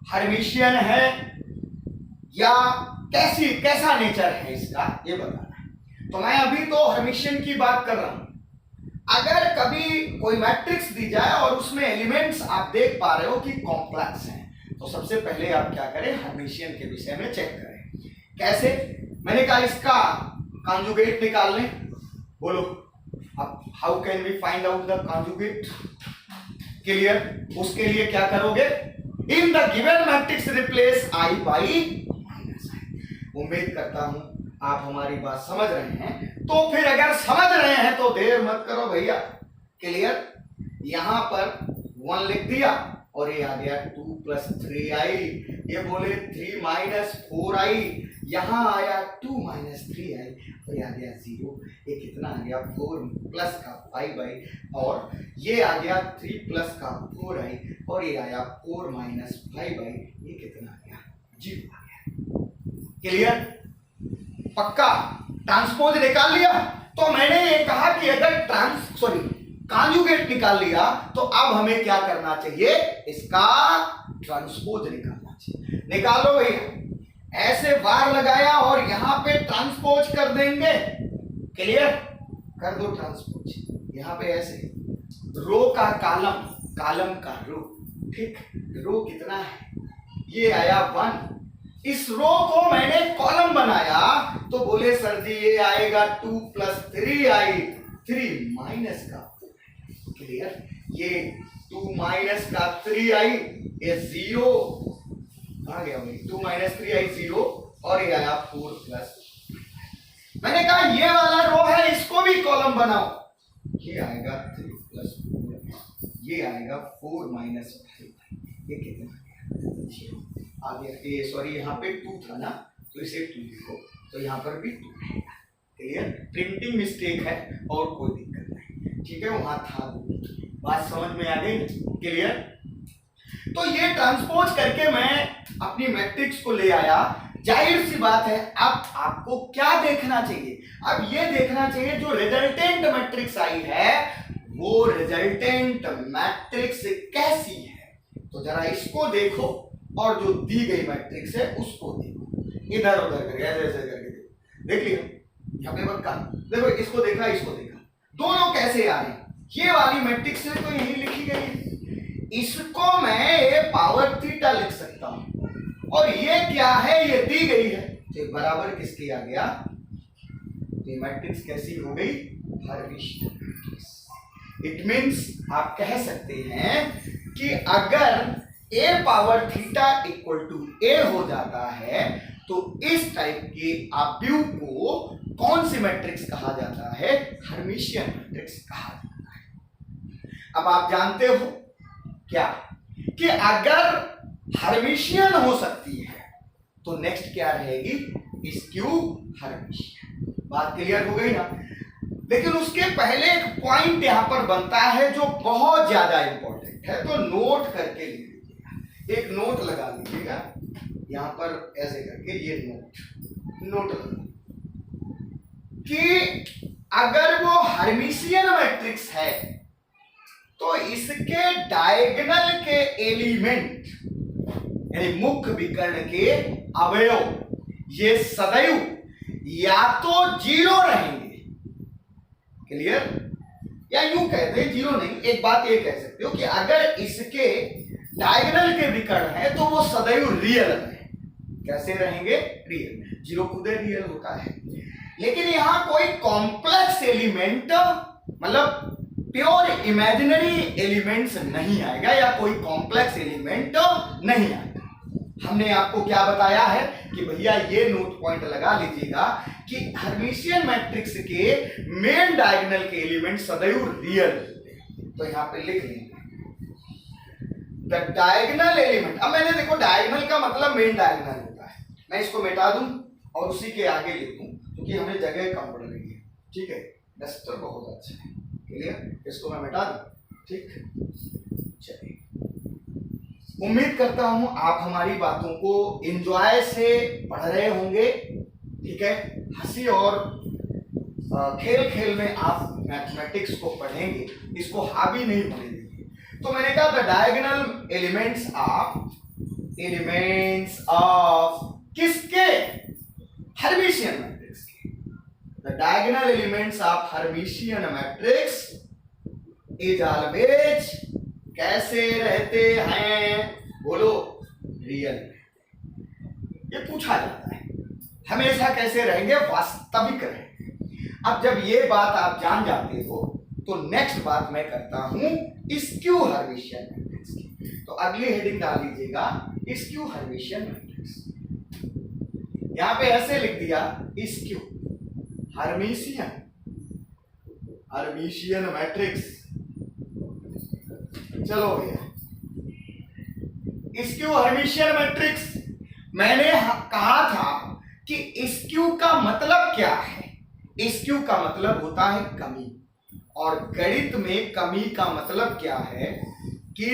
हर्मिशियन है या कैसा नेचर है इसका, ये बताना है। तो मैं अभी तो हर्मिशियन की बात कर रहा हूं। अगर कभी कोई मैट्रिक्स दी जाए और उसमें एलिमेंट्स आप देख पा रहे हो कि कॉम्प्लेक्स हैं, तो सबसे पहले आप क्या करें, हर्मिशियन के विषय में चेक करें। कैसे? मैंने कहा इसका कॉन्जुगेट निकाल लें। बोलो अब how can we find out the conjugate? Clear? उसके लिए क्या करोगे, in the given matrix replace I by minus I. उम्मीद करता हूं आप हमारी बात समझ रहे हैं। तो फिर अगर समझ रहे हैं तो देर मत करो भैया। क्लियर? यहां पर 1 लिख दिया और ये आ गया 2 प्लस 3i। ये बोले 3 माइनस 4i, यहां आया 2 माइनस 3i और ये आ गया 0। ये कितना आ गया, 4 प्लस का 5i और ये आ गया 3 प्लस का 4i और ये आया 4 माइनस 5i। ये कितना आ गया, 0 आ गया। क्लियर? पक्का? ट्रांसपोज निकाल लिया। तो मैंने ये कहा कि अगर कॉन्जुगेट निकाल लिया तो अब हमें क्या करना चाहिए, इसका ट्रांसपोज निकालना चाहिए। निकालो भैया। ऐसे बार लगाया और यहां पे ट्रांसपोज कर देंगे। क्लियर? कर दो ट्रांसपोज। यहां पे ऐसे रो का कॉलम, कॉलम का रो। ठीक, रो कितना है, ये आया 1। इस रो को मैंने कॉलम बनाया तो बोले सर जी ये आएगा 2 प्लस 3i, 3 माइनस का। क्लियर? ये 2 माइनस का 3i, ये 0 आ गया भाई, 2 माइनस 3i 0 और ये आया 4 प्लस। मैंने कहा ये वाला रो है, इसको भी कॉलम बनाओ। ये आएगा 3 प्लस 4, ये आएगा 4 माइनस 5। ये कितना आ गया, ये सॉरी यहाँ पे 2 था ना, तो इसे 2 लिखो, तो यहाँ पर भी 2 रहेगा। क्लियर? प्रिंटिंग मिस्टेक है और कोई दिक्कत नहीं। ठीक है, वहां था 2। बात समझ में आ गई? क्लियर? तो ये ट्रांसपोज करके मैं अपनी मैट्रिक्स को ले आया। जाहिर सी बात है, अब आपको क्या देखना चाहिए, अब ये देखना चाहिए जो रिजल्टेंट मैट्रिक्स आई है वो रिजल्टेंट मैट्रिक्स कैसी है। तो जरा इसको देखो और जो दी गई मैट्रिक्स है उसको देखो, इधर उधर करके ऐसे करके देखो। देख लिया? यहाँ पे पक्का देखो, इसको देखा, इसको देखा, दोनों कैसे आ रहे हैं। ये वाली मैट्रिक्स है तो यही लिखी गई है, इसको मैं ए पावर थीटा लिख सकता हूं और ये क्या है, ये दी गई है तो बराबर किसकी आ गया, ये मैट्रिक्स कैसी हो गई, हर्मिशियन मैट्रिक्स। इट मींस आप कह सकते हैं कि अगर ए पावर थीटा इक्वल टू ए हो जाता है तो इस टाइप के आव्यूह को कौन सी मैट्रिक्स कहा जाता है, हर्मिशियन मैट्रिक्स कहा जाता है। अब आप जानते हो क्या कि अगर हर्मिशियन हो सकती है तो नेक्स्ट क्या रहेगी, स्क्यू हर्मिशियन। बात क्लियर हो गई ना? लेकिन उसके पहले एक पॉइंट यहां पर बनता है जो बहुत ज्यादा इंपॉर्टेंट है, तो नोट करके ले लीजिएगा, एक नोट लगा लीजिएगा यहां पर ऐसे करके, ये नोट लगा कि अगर वो हर्मिशियन मैट्रिक्स है तो इसके डायगोनल के एलिमेंट यानी मुख्य विकर्ण के अवयव ये सदैव या तो 0 रहेंगे। क्लियर? या यूं कहते हैं 0 नहीं, एक बात ये कह सकते हो कि अगर इसके डायगोनल के विकर्ण है तो वो सदैव रियल रहेंगे। कैसे रहेंगे, रियल। 0 खुद रियल होता है, लेकिन यहां कोई कॉम्प्लेक्स एलिमेंट मतलब प्योर इमेजिनरी एलिमेंट्स नहीं आएगा या कोई कॉम्प्लेक्स एलिमेंट नहीं आएगा। हमने आपको क्या बताया है कि भैया ये नोट पॉइंट लगा लीजिएगा कि हर्मिशियन मैट्रिक्स के मेन डायगोनल के एलिमेंट सदैव रियल होते हैं। तो यहां पे लिख लेंगे द डायगोनल एलिमेंट, अब मैंने देखो डायगोनल का मतलब मेन डायगोनल होता है, मैं इसको मिटा दूं और उसी के आगे लिख दूं क्योंकि हमें जगह कम पड़ रही है। ठीक है, डस्टर बहुत अच्छा है, क्लियर, इसको मैं मिटा दूं। ठीक, चलिए, उम्मीद करता हूं आप हमारी बातों को एंजॉय से पढ़ रहे होंगे। ठीक है, हंसी और खेल खेल में आप मैथमेटिक्स को पढ़ेंगे, इसको हावी नहीं होने देंगे। तो मैंने कहा द डायगोनल एलिमेंट्स ऑफ किसके, हर्मिशियन मैट्रिक्स के। The diagonal elements of Hermitian matrix is always कैसे रहते हैं, बोलो, रियल। ये पूछा जाता है, हमेशा कैसे रहेंगे, वास्तविक रहेंगे। अब जब ये बात आप जान जाते हो तो नेक्स्ट बात मैं करता हूं स्क्यू हर्मिशियन मैट्रिक्स की। तो अगली हेडिंग डाल लीजिएगा स्क्यू हर्मिशियन मैट्रिक्स। यहां पे ऐसे लिख दिया स्क्यू हर्मिशियन मैट्रिक्स। चलो भैया, स्क्यू हर्मिशियन मैट्रिक्स, मैंने कहा था कि स्क्यू का मतलब क्या है। स्क्यू का मतलब होता है कमी, और गणित में कमी का मतलब क्या है कि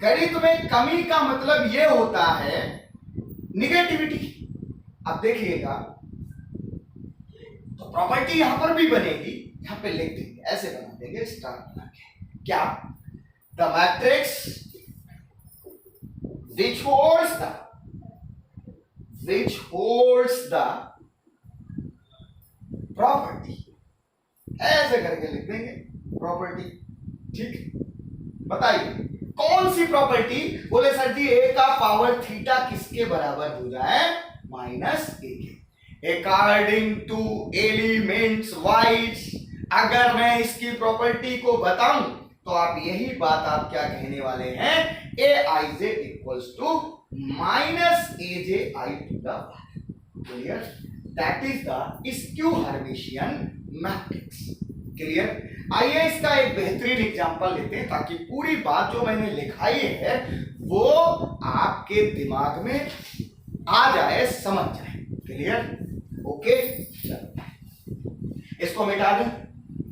गणित में कमी का मतलब यह होता है निगेटिविटी। अब देखिएगा, तो प्रॉपर्टी यहां पर भी बनेगी, यहां पे लिख देंगे, ऐसे बना देंगे स्टार बना के, क्या, the matrix which holds the property, ऐसे करके लिख देंगे प्रॉपर्टी। ठीक, बताइए कौन सी प्रॉपर्टी, बोले सर जी a का पावर थीटा किसके बराबर हो जाए, -a के। अकॉर्डिंग टू एलिमेंट्स वाइज, अगर मैं इसकी प्रॉपर्टी को बताऊं तो आप यही बात आप क्या कहने वाले हैं, aij equals to -aj to the clear, that is the skew hermitian matrix. Clear, आइए इसका एक बेहतरीन एग्जांपल लेते हैं ताकि पूरी बात जो मैंने लिखाई है वो आपके दिमाग में आ जाए, समझ जाए। क्लियर, ओके, चलो इसको मिटा दें।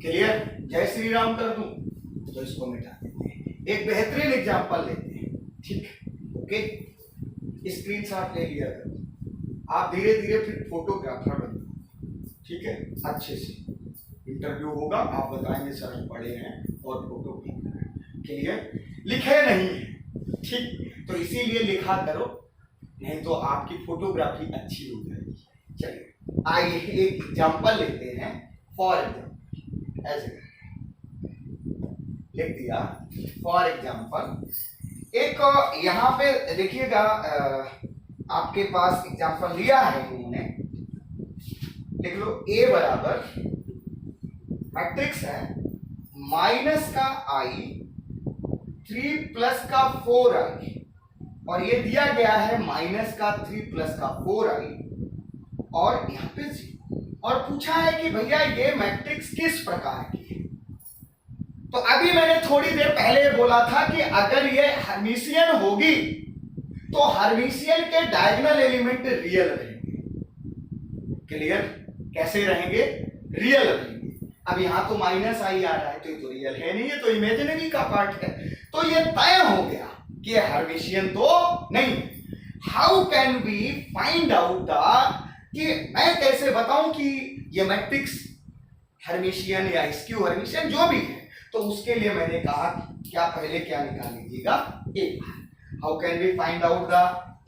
क्लियर, जय श्री राम कर दूं तो इसको मिटा देते हैं, एक बेहतरीन एग्जांपल लेते हैं। ठीक, ओके, स्क्रीनशॉट ले लिया करो, आप धीरे धीरे फिर फोटोग्राफर बनो। ठीक है, अच्छे से इंटरव्यू होगा, आप बताएंगे सर हम पढ़े हैं और फोटोग्राफर हैं। क्लियर, लिखे नहीं है, ठीक, तो इसीलिए लिखा करो, नहीं तो आपकी फोटोग्राफी अच्छी हो जाएगी। चलिए आइए एक एग्जांपल लेते हैं। फॉर एग्जांपल ऐसे लिख दिया, फॉर एग्जांपल एक यहां पे देखिएगा, आपके पास एग्जांपल लिया है उन्होंने, लिख लो a बराबर मैट्रिक्स है माइनस का i 3 प्लस का 4i, और ये दिया गया है माइनस का 3 प्लस का 4i और यहाँ पे 0, और पूछा है कि भैया ये मैट्रिक्स किस प्रकार की है। तो अभी मैंने थोड़ी देर पहले बोला था कि अगर ये हर्मिशियन होगी तो हर्मिशियन के डायगोनल एलिमेंट रियल रहेंगे। क्लियर, कैसे रहेंगे, रियल रहेंगे। अब यहां तो माइनस आई आ रहा है तो ये तो रियल है नहीं, ये तो इमेजिनरी का पार्ट है, तो ये तय हो गया कि ये हर्मिशियन तो नहीं। How can we find out the, कि मैं कैसे बताऊं कि ये मैट्रिक्स हर्मिशियन या स्क्यू हर्मिशियन जो भी है, तो उसके लिए मैंने कहा क्या पहले क्या निकाल लीजिएगा, a bar. How can we find out the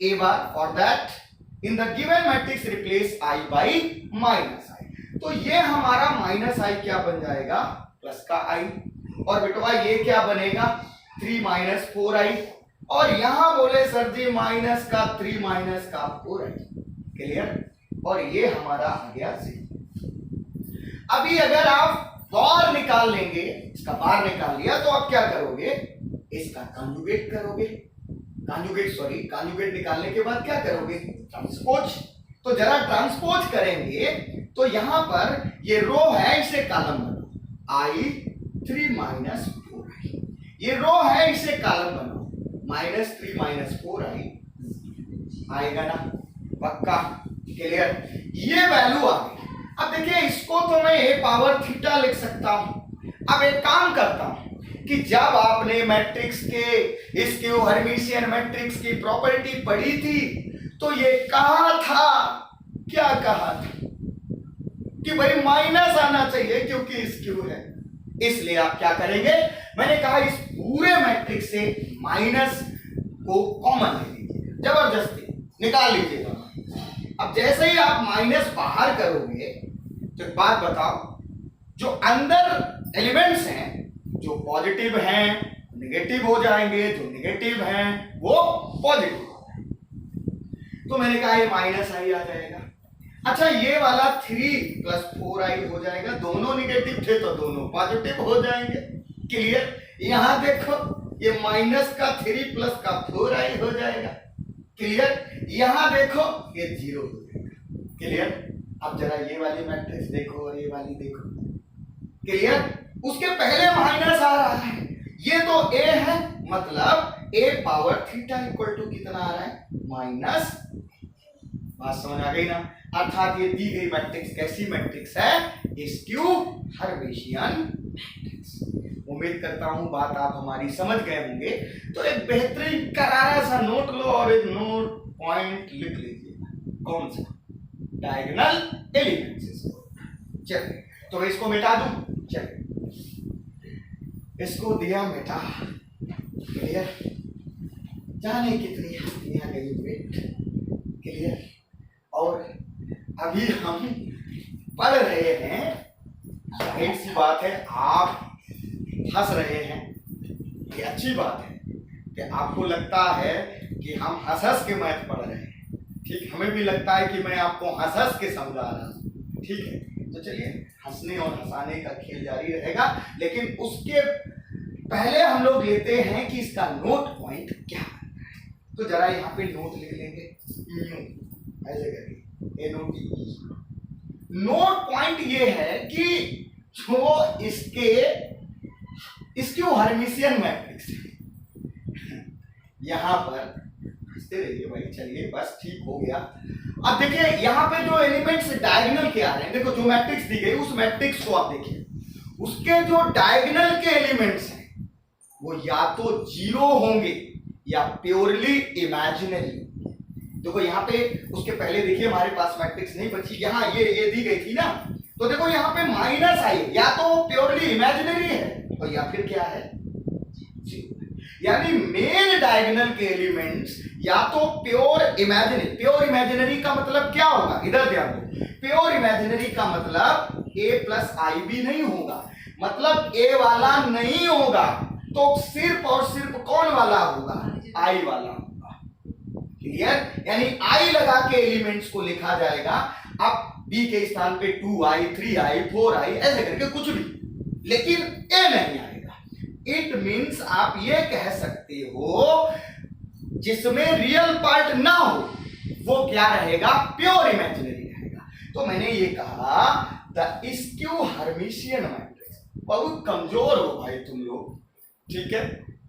a bar, for that in the given matrix replace i by minus i। तो ये हमारा माइनस i क्या बन जाएगा, प्लस का i, और बेटवा ये क्या बनेगा 3 माइनस 4i, और यहां बोले सर जी माइनस का 3 माइनस का 4i। क्लियर, और ये हमारा आ गया 0। अभी अगर आप बार निकाल लेंगे, इसका बार निकाल लिया तो आप क्या करोगे, इसका कॉन्जुगेट करोगे, कॉन्जुगेट निकालने के बाद क्या करोगे, ट्रांसपोज। तो जरा ट्रांसपोज करेंगे तो यहां पर ये रो है, इसे कॉलम बनो, i 3 माइनस 4i। ये रो है, इसे कॉलम बनाओ, -3 - 4 आएगा ना, पक्का, क्लियर। ये वैल्यू आ गई। अब देखिए इसको तो मैं a पावर थीटा लिख सकता हूं। अब एक काम करता हूं कि जब आपने मैट्रिक्स के स्क्यू हर्मिशियन मैट्रिक्स की प्रॉपर्टी पढ़ी थी तो ये कहा था, क्या कहा था कि भाई माइनस आना चाहिए क्योंकि स्क्यू है। इसलिए आप क्या करेंगे, मैंने कहा इस पूरे मैट्रिक्स से माइनस को कॉमन ले लीजिए, जबरदस्ती निकाल लीजिएगा। अब जैसे ही आप माइनस बाहर करोगे तो एक बात बताओ, जो अंदर एलिमेंट्स हैं जो पॉजिटिव हैं नेगेटिव हो जाएंगे, जो नेगेटिव हैं वो पॉजिटिव। तो मैंने कहा ये -i आ जाएगा। अच्छा ये वाला 3 + 4i हो जाएगा, दोनों नेगेटिव थे तो दोनों पॉजिटिव हो जाएंगे, क्लियर। यहां देखो ये माइनस का 3 प्लस का 4i हो जाएगा, क्लियर। यहां देखो ये 0 हो जाएगा, क्लियर। अब जरा ये वाली मैट्रिक्स देखो और ये वाली देखो, क्लियर। उसके पहले माइनस आ रहा है, ये तो a है, मतलब a power theta equal to कितना आ रहा है, माइनस। बात समझ आ गई ना। अर्थात ये दी गई मैट्रिक्स कैसी मैट्रिक्स है, स्क्यू हर्मिशियन मैट्रिक्स। उम्मीद करता हूं बात आप हमारी समझ गए होंगे। तो एक बेहतरीन करारा सा नोट लो और एक नोट पॉइंट लिख लीजिए, कौन सा, डायगोनल एलिमेंट्स। चलिए तो मैं इसको मिटा दूं, चलिए इसको दिया मिटा, क्लियर। जाने कितनी यहाँ गई वेट, क्लियर। और अभी हम पढ़ रहे हैं, जाहिर सी बात है आप हंस रहे हैं, ये अच्छी बात है कि आपको लगता है कि हम हंस हंस के मैथ पढ़ रहे हैं, ठीक। हमें भी लगता है कि मैं आपको हंस हंस के समझा रहा हूं, ठीक है। तो चलिए हंसने और हंसाने का खेल जारी रहेगा, लेकिन उसके पहले हम लोग लेते हैं कि इसका नोट पॉइंट क्या है। तो जरा यहाँ पे नोट लिख लेंगे, ऐसे करके ए नोट ई। नोट पॉइंट ये है कि जो इसके हर्मिशियन मैट्रिक्स यहां पर हंसते रहिए भाई, चलिए बस ठीक हो गया। अब देखिए यहाँ पे जो एलिमेंट्स डायगोनल के आ रहे हैं, देखो जो मैट्रिक्स दी गई उस मैट्रिक्स को आप देखिए, उसके जो डायगोनल के एलिमेंट्स हैं वो या तो 0 होंगे या प्योरली इमेजिनरी। देखो यहाँ पे उसके पहले देखिए हमारे पास मैट्रिक्स नहीं बची, यहाँ ये दी गई थी ना, तो देखो यहाँ पे माइनस आई, या तो प्योरली इमेजिनरी है और या फिर क्या है, यानी मेन डायगोनल के एलिमेंट्स या तो प्योर इमेजिनरी। प्योर इमेजिनरी का मतलब क्या होगा, इधर ध्यान दो, प्योर इमेजिनरी का मतलब a + ib नहीं होगा, मतलब a वाला नहीं होगा, तो सिर्फ और सिर्फ कौन वाला होगा, i वाला होगा, क्लियर। यानी i लगा के एलिमेंट्स को लिखा जाएगा। अब b के स्थान पे 2i 3i 4i ऐसे करके कुछ भी, लेकिन a नहीं आएगा। इट मीन्स आप ये कह सकते हो जिसमें रियल पार्ट ना हो वो क्या रहेगा, प्योर इमेजिनरी रहेगा। तो मैंने ये कहा द स्क्यू हर्मिशियन मैट्रिक्स। बहुत कमजोर हो भाई तुम लोग, ठीक है,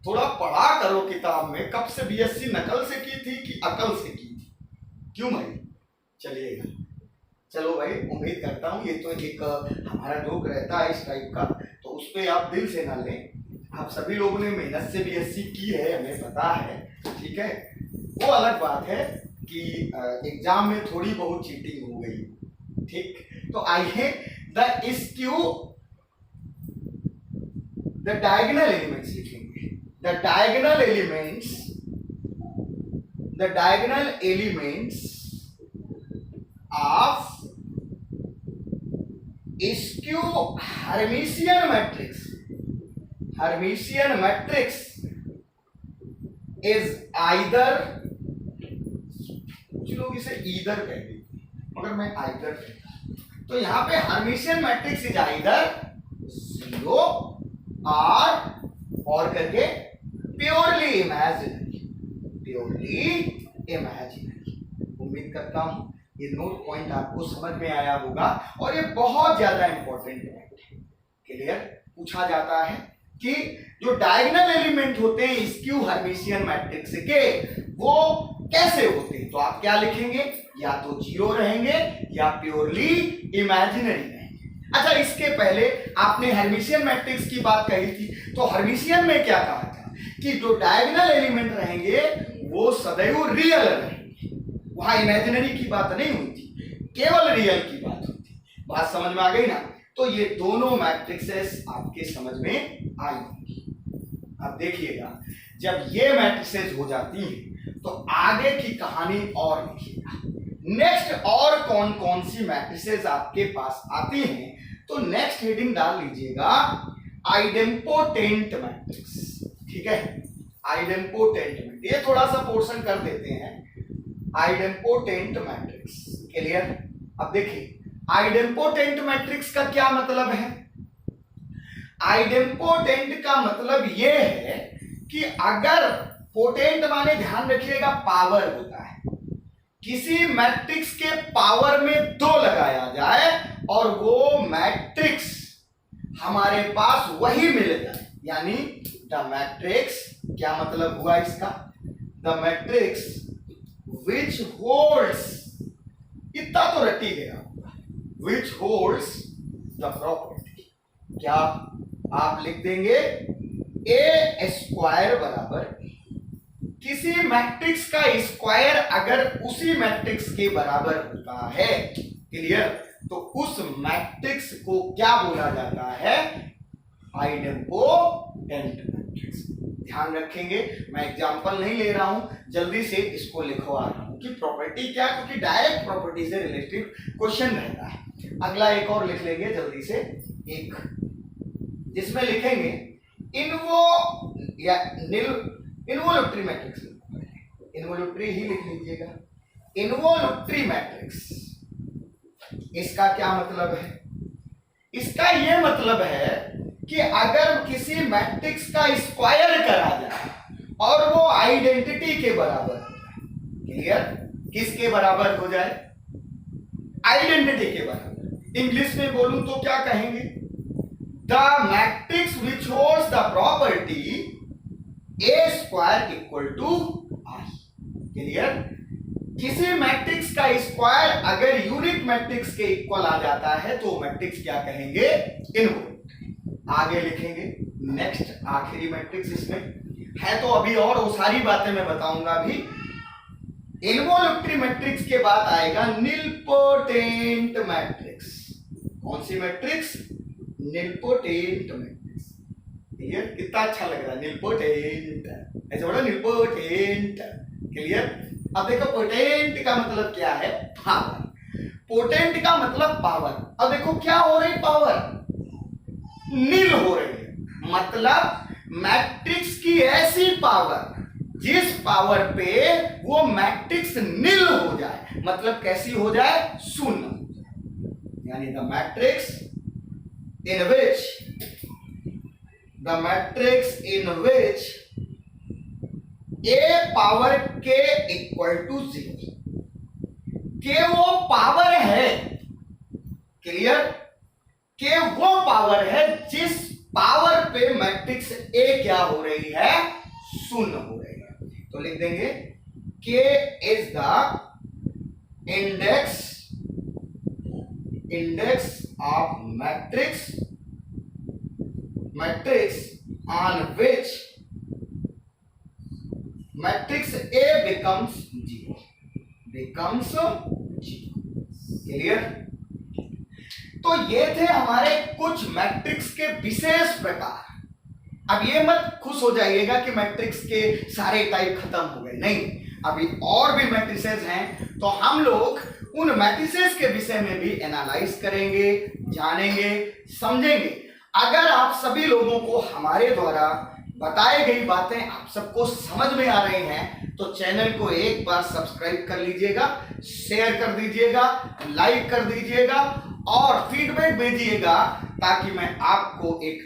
थोड़ा पढ़ा करो किताब में। कब से बीएससी नकल से की थी कि अकल से की थी, क्यों भाई। चलिएगा, चलो भाई, उम्मीद करता हूँ ये तो एक हमारा जोक रहता है इस टाइप का, तो उस पर आप दिल से ना लें। आप सभी लोगों ने मेहनत से बीएससी की है, हमें पता है, ठीक है। वो अलग बात है कि एग्जाम में थोड़ी बहुत चीटिंग हो गई, ठीक। तो आइए the skew the diagonal elements लिखेंगे। The diagonal elements of skew hermitian matrix is either, कुछ लोग इसे ईदर कहते हैं मगर मैं आइदर कहता हूं। तो यहां पे हर्मिशियन मैट्रिक्स इज आइदर 0 और करके प्योरली इमेजिनरी। उम्मीद करता हूं ये नोट पॉइंट आपको समझ में आया होगा, और ये बहुत ज्यादा इंपॉर्टेंट पॉइंट है, क्लियर। पूछा जाता है कि जो डायगोनल एलिमेंट होते हैं स्क्यू हर्मिशियन मैट्रिक्स के वो कैसे होते हैं। तो आप क्या लिखेंगे, या तो जीरो रहेंगे या प्योरली इमेजिनरी रहेंगे। अच्छा, इसके पहले आपने हर्मिशियन मैट्रिक्स की बात कही थी, तो हर्मिशियन में क्या कहा था कि जो डायगोनल एलिमेंट रहेंगे वो सदैव रियल रहेंगे, वहां इमेजिनरी की बात नहीं हुई थी, केवल रियल की बात हुई थी। बात समझ में आ गई ना। तो ये दोनों मैट्रिक्सेस आपके समझ में आई होंगी। अब देखिएगा, जब ये मैट्रिसेस हो जाती हैं तो आगे की कहानी और लिखिएगा। नेक्स्ट और कौन कौन सी मैट्रिसेस आपके पास आती हैं, तो नेक्स्ट हेडिंग डाल लीजिएगा आइडेम्पोटेंट मैट्रिक्स। ठीक है, आइडेम्पोटेंट मैट्रिक्स, ये थोड़ा सा पोर्शन कर देते हैं। Idempotent matrix clear. अब देखिए, आइडेम्पोटेंट मैट्रिक्स का क्या मतलब है। आइडेम्पोटेंट का मतलब यह है कि अगर पोटेंट माने ध्यान रखिएगा पावर होता है, किसी मैट्रिक्स के पावर में 2 लगाया जाए और वो मैट्रिक्स हमारे पास वही मिल जाए, यानी द मैट्रिक्स, क्या मतलब हुआ इसका, द मैट्रिक्स विच होल्ड्स, इतना तो रटी गया, विच होल्ड्स द प्रॉपर्टी, क्या आप लिख देंगे ए स्क्वायर बराबर, किसी मैट्रिक्स का स्क्वायर अगर उसी मैट्रिक्स के बराबर होता है, क्लियर, तो उस मैट्रिक्स को क्या बोला जाता है, आइडेम्पोटेंट मैट्रिक्स। ध्यान रखेंगे, मैं एग्जांपल नहीं ले रहा हूं, जल्दी से इसको लिखवा रहा हूं कि प्रॉपर्टी क्या, क्योंकि डायरेक्ट प्रॉपर्टी से रिलेटेड क्वेश्चन रहता है। अगला एक और लिख लेंगे जल्दी से, एक जिसमें लिखेंगे इन्वो या इन्वोल्यूटरी मैट्रिक्स, इन्वोल्यूटरी ही लिख लीजिएगा, इन्वोल्यूटरी मैट्रिक्स। इसका क्या मतलब है, इसका यह मतलब है कि अगर किसी मैट्रिक्स का स्क्वायर करा जाए और वो आइडेंटिटी के बराबर हो जाए, क्लियर, किसके बराबर हो जाए, आइडेंटिटी के बराबर। इंग्लिश में बोलूं तो क्या कहेंगे, the matrix which holds the property A square equal to I, clear. किसी मैट्रिक्स का स्क्वायर अगर यूनिट मैट्रिक्स के इक्वल आ जाता है तो मैट्रिक्स क्या कहेंगे, इन्वोल्यूटरी। आगे लिखेंगे नेक्स्ट आखिरी मैट्रिक्स, इसमें है तो अभी और वो सारी बातें मैं बताऊंगा अभी। इन्वोल्यूटरी मैट्रिक्स के बाद आएगा निलपोटेंट मैट्रिक्स। कौन सी मैट्रिक्स, निलपोटेंट मैट्रिक्स। क्लियर, कितना अच्छा लग रहा है, निलपोटेंट, ऐसे बोला निलपोटेंट, क्लियर। अब देखो पोटेंट का मतलब क्या है, पावर, पोटेंट का मतलब पावर। अब देखो क्या हो रही, पावर नील हो रही है, मतलब मैट्रिक्स की ऐसी पावर जिस पावर पे वो मैट्रिक्स नील हो जाए, मतलब कैसी हो जाए, शून्य हो जाए, यानी the matrix in which A power के इक्वल टू 0, के वो पावर है, क्लियर, के वो पावर है जिस पावर पे मैट्रिक्स ए क्या हो रही है, शून्य हो रही है। तो लिख देंगे के is the index of matrix on which matrix A becomes 0, clear. तो ये थे हमारे कुछ मैट्रिक्स के विशेष प्रकार। अब ये मत खुश हो जाइएगा कि मैट्रिक्स के सारे टाइप खत्म हो गए, नहीं, अभी और भी मैट्रिसेस हैं, तो हम लोग उन मैट्रिसेस के विषय में भी एनालाइज करेंगे, जानेंगे, समझेंगे। अगर आप सभी लोगों को हमारे द्वारा बताई गई बातें आप सबको समझ में आ रही हैं तो चैनल को एक बार सब्सक्राइब कर लीजिएगा, शेयर कर दीजिएगा, लाइक कर दीजिएगा और फीडबैक भेजिएगा, ताकि मैं आपको एक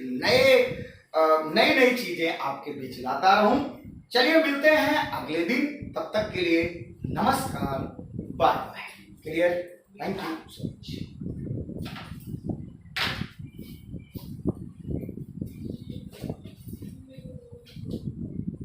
नई चीजें आपके बीच लाता रहूं। चलिए मिलते हैं अगले दिन, तब तक के लिए नमस्कार, bye bye, clear, thank you so much.